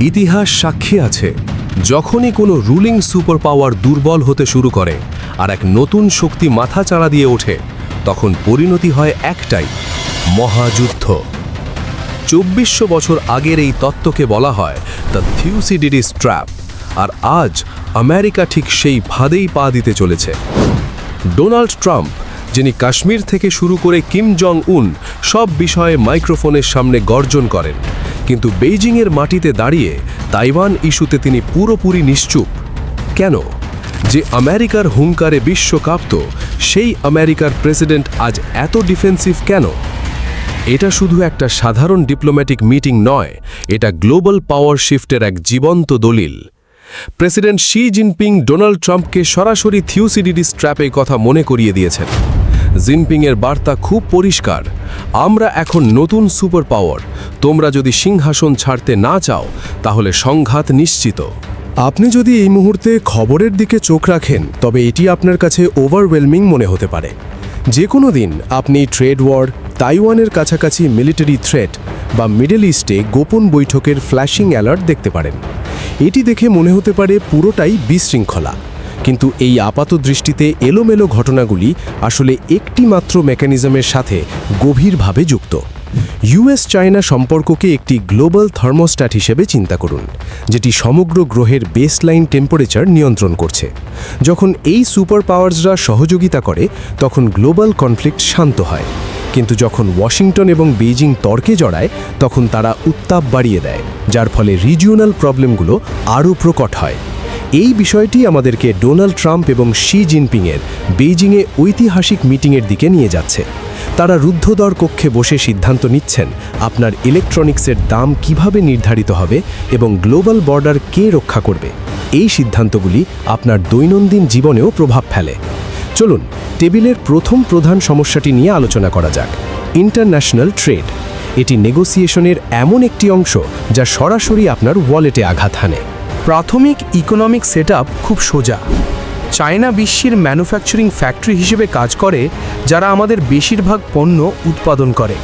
ইতিহাস সাক্ষী আছে, যখনই কোনো রুলিং সুপার পাওয়ার দুর্বল হতে শুরু করে আর এক নতুন শক্তি মাথা চাড়া দিয়ে ওঠে, তখন পরিণতি হয় একটাই, মহাযুদ্ধ। ২৪০০ বছর আগের এই তত্ত্বকে বলা হয় দ্য থিউসিডিডিস ট্র্যাপ, আর আজ আমেরিকা ঠিক সেই ফাঁদেই পা দিতে চলেছে। ডোনাল্ড ট্রাম্প, যিনি কাশ্মীর থেকে শুরু করে কিম জং উন সব বিষয়ে মাইক্রোফোনের সামনে গর্জন করেন, কিন্তু বেইজিংয়ের মাটিতে দাঁড়িয়ে তাইওয়ান ইস্যুতে তিনি পুরোপুরি নিশ্চুপ। কেন? যে আমেরিকার হুঙ্কারে বিশ্ব কাঁপত, সেই আমেরিকার প্রেসিডেন্ট আজ এত ডিফেন্সিভ কেন? এটা শুধু একটা সাধারণ ডিপ্লোম্যাটিক মিটিং নয়, এটা গ্লোবাল পাওয়ার শিফটের এক জীবন্ত দলিল। প্রেসিডেন্ট শি জিনপিং ডোনাল্ড ট্রাম্পকে সরাসরি থিউসিডিডিস ট্র্যাপের কথা মনে করিয়ে দিয়েছেন। জিনপিংয়ের বার্তা খুব পরিষ্কার, আমরা এখন নতুন সুপার পাওয়ার, তোমরা যদি সিংহাসন ছাড়তে না চাও তাহলে সংঘাত নিশ্চিত। আপনি যদি এই মুহূর্তে খবরের দিকে চোখ রাখেন, তবে এটি আপনার কাছে ওভারওয়েলমিং মনে হতে পারে। যে কোনো দিন আপনি ট্রেড ওয়ার, তাইওয়ানের কাছাকাছি মিলিটারি থ্রেট বা মিডল ইস্টে গোপন বৈঠকের ফ্ল্যাশিং অ্যালার্ট দেখতে পারেন। এটি দেখে মনে হতে পারে পুরোটাই বিশৃঙ্খলা, কিন্তু এই আপাত দৃষ্টিতে এলোমেলো ঘটনাগুলি আসলে একটি মাত্র মেকানিজমের সাথে গভীরভাবে যুক্ত। ইউএস চায়না সম্পর্ককে একটি গ্লোবাল থার্মোস্ট্যাট হিসেবে চিন্তা করুন, যেটি সমগ্র গ্রহের বেসলাইন টেম্পারেচার নিয়ন্ত্রণ করছে। যখন এই সুপার পাওয়ার্সরা সহযোগিতা করে, তখন গ্লোবাল কনফ্লিক্ট শান্ত হয়, কিন্তু যখন ওয়াশিংটন এবং বেইজিং তর্কে জড়ায়, তখন তারা উত্তাপ বাড়িয়ে দেয়, যার ফলে রিজিওনাল প্রবলেমগুলো আরও প্রকট হয়। এই বিষয়টি আমাদেরকে ডোনাল্ড ট্রাম্প এবং শি জিনপিংয়ের বেইজিংয়ে ঐতিহাসিক মিটিংয়ের দিকে নিয়ে যাচ্ছে। তারা রুদ্ধদ্বার কক্ষে বসে সিদ্ধান্ত নিচ্ছেন আপনার ইলেকট্রনিক্সের দাম কিভাবে নির্ধারিত হবে এবং গ্লোবাল বর্ডার কে রক্ষা করবে। এই সিদ্ধান্তগুলি আপনার দৈনন্দিন জীবনেও প্রভাব ফেলে। চলুন টেবিলের প্রথম প্রধান সমস্যাটি নিয়ে আলোচনা করা যাক, ইন্টারন্যাশনাল ট্রেড। এটি নেগোসিয়েশনের এমন একটি অংশ যা সরাসরি আপনার ওয়ালেটে আঘাত হানে। প্রাথমিক ইকোনমিক সেটআপ খুব সোজা। চায়না বিশ্বের ম্যানুফ্যাকচারিং ফ্যাক্টরি হিসেবে কাজ করে, যারা আমাদের বেশিরভাগ পণ্য উৎপাদন করে,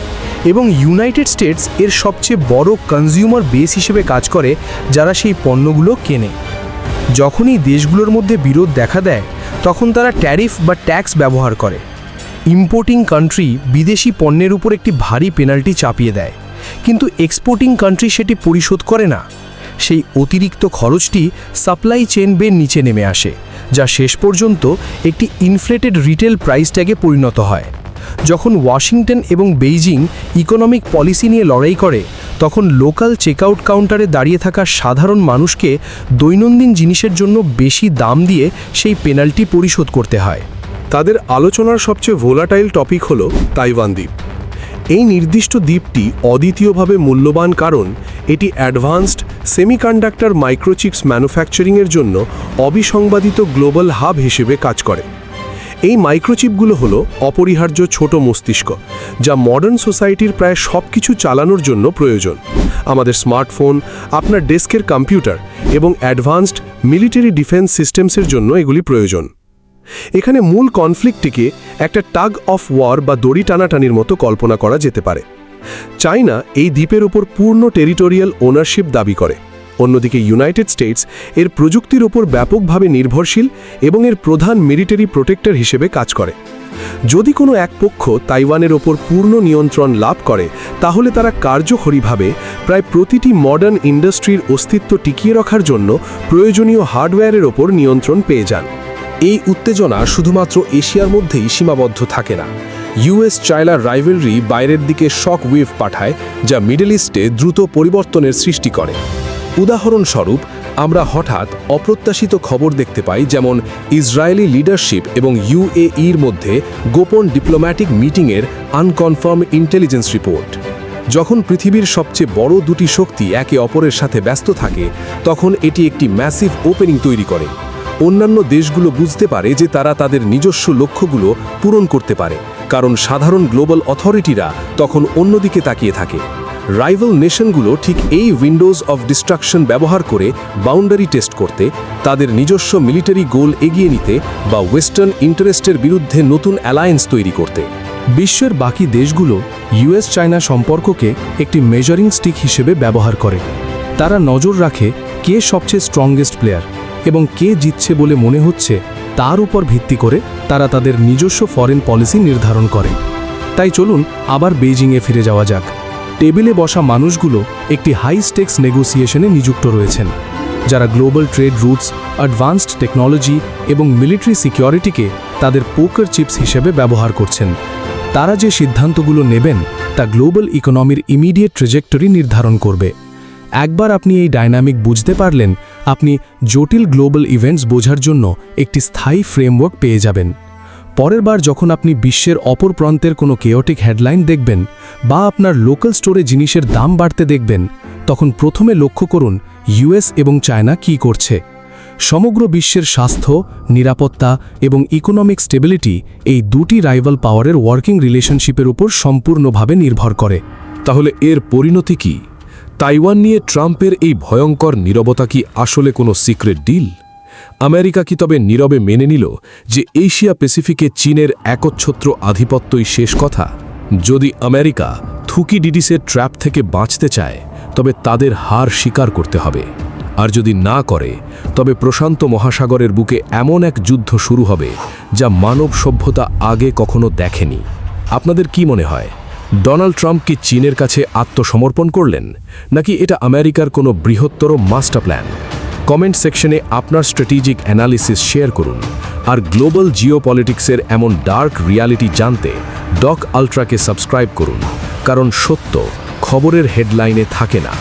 এবং ইউনাইটেড স্টেটস এর সবচেয়ে বড় কনজিউমার বেস হিসেবে কাজ করে, যারা সেই পণ্যগুলো কেনে। যখন এই দেশগুলোর মধ্যে বিরোধ দেখা দেয়, তখন তারা ট্যারিফ বা ট্যাক্স ব্যবহার করে। ইম্পোর্টিং কান্ট্রি বিদেশি পণ্যের উপর একটি ভারী পেনাল্টি চাপিয়ে দেয়, কিন্তু এক্সপোর্টিং কান্ট্রি সেটি পরিশোধ করে না। সেই অতিরিক্ত খরচটি সাপ্লাই চেইন বের নিচে নেমে আসে, যা শেষ পর্যন্ত একটি ইনফ্লেটেড রিটেল প্রাইস ট্যাগে পরিণত হয়। যখন ওয়াশিংটন এবং বেইজিং ইকোনমিক পলিসি নিয়ে লড়াই করে, তখন লোকাল চেকআউট কাউন্টারে দাঁড়িয়ে থাকা সাধারণ মানুষকে দৈনন্দিন জিনিসের জন্য বেশি দাম দিয়ে সেই পেনাল্টি পরিশোধ করতে হয়। তাদের আলোচনার সবচেয়ে ভোলাটাইল টপিক হল তাইওয়ান দ্বীপ। এই নির্দিষ্ট দ্বীপটি অদ্বিতীয়ভাবে মূল্যবান, কারণ এটি অ্যাডভান্সড সেমিকন্ডাক্টর মাইক্রোচিপস ম্যানুফ্যাকচারিংয়ের জন্য অবিসংবাদিত গ্লোবাল হাব হিসেবে কাজ করে। এই মাইক্রোচিপগুলো হলো অপরিহার্য ছোট মস্তিষ্ক, যা মডার্ন সোসাইটির প্রায় সব কিছু চালানোর জন্য প্রয়োজন। আমাদের স্মার্টফোন, আপনার ডেস্কের কম্পিউটার এবং অ্যাডভান্সড মিলিটারি ডিফেন্স সিস্টেমসের জন্য এগুলি প্রয়োজন। এখানে মূল কনফ্লিক্টটিকে একটা টাগ অফ ওয়ার বা দড়ি টানাটানির মতো কল্পনা করা যেতে পারে। চায়না এই দ্বীপের ওপর পূর্ণ টেরিটোরিয়াল ওনারশিপ দাবি করে, অন্যদিকে ইউনাইটেড স্টেটস এর প্রযুক্তির ওপর ব্যাপকভাবে নির্ভরশীল এবং এর প্রধান মিলিটারি প্রোটেক্টর হিসেবে কাজ করে। যদি কোনো এক পক্ষ তাইওয়ানের ওপর পূর্ণ নিয়ন্ত্রণ লাভ করে, তাহলে তারা কার্যকরীভাবে প্রায় প্রতিটি মডার্ন ইন্ডাস্ট্রির অস্তিত্ব টিকিয়ে রাখার জন্য প্রয়োজনীয় হার্ডওয়্যারের ওপর নিয়ন্ত্রণ পেয়ে যান। এই উত্তেজনা শুধুমাত্র এশিয়ার মধ্যেই সীমাবদ্ধ থাকে না। ইউএস চায়না রাইভেলরি বাইরের দিকে শক ওয়েভ পাঠায়, যা মিডল ইস্টে দ্রুত পরিবর্তনের সৃষ্টি করে। উদাহরণস্বরূপ, আমরা হঠাৎ অপ্রত্যাশিত খবর দেখতে পাই, যেমন ইসরায়েলি লিডারশিপ এবং ইউএইর মধ্যে গোপন ডিপ্লোম্যাটিক মিটিংয়ের আনকনফার্ম ইন্টেলিজেন্স রিপোর্ট। যখন পৃথিবীর সবচেয়ে বড় দুটি শক্তি একে অপরের সাথে ব্যস্ত থাকে, তখন এটি একটি ম্যাসিভ ওপেনিং তৈরি করে। অন্যান্য দেশগুলো বুঝতে পারে যে তারা তাদের নিজস্ব লক্ষ্যগুলো পূরণ করতে পারে, কারণ সাধারণ গ্লোবাল অথরিটিরা তখন অন্যদিকে তাকিয়ে থাকে। রাইভাল নেশনগুলো ঠিক এই উইন্ডোজ অফ ডিস্ট্রাকশন ব্যবহার করে বাউন্ডারি টেস্ট করতে, তাদের নিজস্ব মিলিটারি গোল এগিয়ে নিতে বা ওয়েস্টার্ন ইন্টারেস্টের বিরুদ্ধে নতুন অ্যালায়েন্স তৈরি করতে। বিশ্বের বাকি দেশগুলো ইউএস চায়না সম্পর্ককে একটি মেজারিং স্টিক হিসেবে ব্যবহার করে। তারা নজর রাখে কে সবচেয়ে স্ট্রংগেস্ট প্লেয়ার এবং কে জিতছে বলে মনে হচ্ছে তার উপর ভিত্তি করে তারা তাদের নিজস্ব ফরেন পলিসি নির্ধারণ করে। তাই চলুন আবার বেইজিংয়ে ফিরে যাওয়া যাক। টেবিলে বসা মানুষগুলো একটি হাই স্টেক্স নেগোসিয়েশনে নিযুক্ত রয়েছেন, যারা global trade roots, advanced technology এবং মিলিটারি সিকিউরিটিকে তাদের পোকার চিপস হিসেবে ব্যবহার করছেন। তারা যে সিদ্ধান্তগুলো নেবেন তা গ্লোবাল ইকোনমির ইমিডিয়েট ট্র্যাজেক্টরি নির্ধারণ করবে। একবার আপনি এই ডায়নামিক বুঝতে পারলেন, আপনি জটিল গ্লোবাল ইভেন্টস বোঝার জন্য একটি স্থায়ী ফ্রেমওয়ার্ক পেয়ে যাবেন। পরের বার যখন আপনি বিশ্বের অপর প্রান্তের কোনো কেওটিক হেডলাইন দেখবেন বা আপনার লোকাল স্টোরে জিনিসের দাম বাড়তে দেখবেন, তখন প্রথমে লক্ষ্য করুন ইউএস এবং চায়না কী করছে। সমগ্র বিশ্বের স্বাস্থ্য, নিরাপত্তা এবং ইকোনমিক স্টেবিলিটি এই দুটি রাইভাল পাওয়ারের ওয়ার্কিং রিলেশনশিপের উপর সম্পূর্ণভাবে নির্ভর করে। তাহলে এর পরিণতি কি? তাইওয়ান নিয়ে ট্রাম্পের এই ভয়ঙ্কর নীরবতা কি আসলে কোনো সিক্রেট ডিল? আমেরিকা কি তবে নীরবে মেনে নিল যে এশিয়া প্যাসিফিকে চীনের একচ্ছত্র আধিপত্যই শেষ কথা? যদি আমেরিকা থুকিডিডিসের ট্র্যাপ থেকে বাঁচতে চায়, তবে তাদের হার স্বীকার করতে হবে। আর যদি না করে, তবে প্রশান্ত মহাসাগরের বুকে এমন এক যুদ্ধ শুরু হবে যা মানব সভ্যতা আগে কখনো দেখেনি। আপনাদের কি মনে হয়, ডোনাল্ড ট্রাম্প কি চীনের কাছে আত্মসমর্পণ করলেন, নাকি এটা আমেরিকার কোনো বৃহত্তর মাস্টার প্ল্যান? কমেন্ট সেকশনে আপনার স্ট্র্যাটেজিক অ্যানালিসিস শেয়ার করুন। আর গ্লোবাল জিওপলিটিক্সের এমন ডার্ক রিয়ালিটি জানতে ডক আলট্রাকে সাবস্ক্রাইব করুন, কারণ সত্য খবরের হেডলাইনে থাকে না।